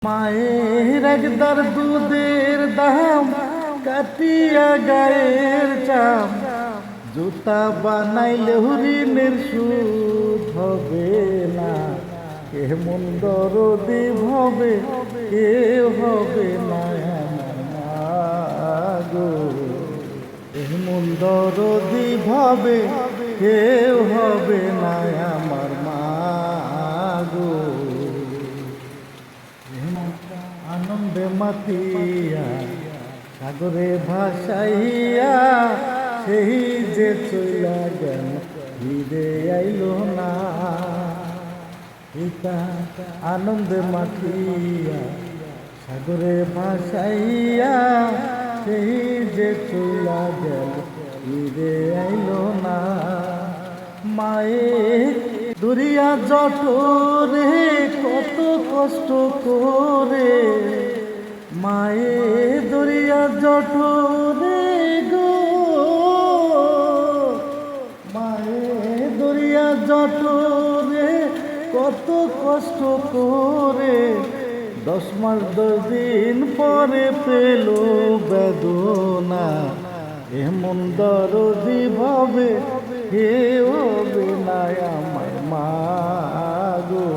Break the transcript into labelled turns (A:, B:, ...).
A: মায়ের একদার দুধের দাম কাটিয়া গায়ের চাম, জুতা বানাইলে ঋণের সুদ হবে না। কেমন দরদি হবে কেউ হবে না গো, কেমন দরদি ভাবে কেউ হবে না আমার মা গো। আনন্দে মাতিয়া সাগরে ভাসাইয়া সেই যে চইলা গেল ফিরে আইল না। পিতা আনন্দে মাতিয়া সাগরে ভাসাইয়া সেই যে চইলা গেল ফিরে আইল না। মায়ের দরিয়া জঠরে কত কষ্ট করে, মায়ের দরিয়া জঠরে গো, মায়ের দরিয়া জঠরে কত কষ্ট করে 10 মাস 10 দিন পরে পেল বেদনা। এমন দরদি ভাবে কেউ হবে না আমার মা গো।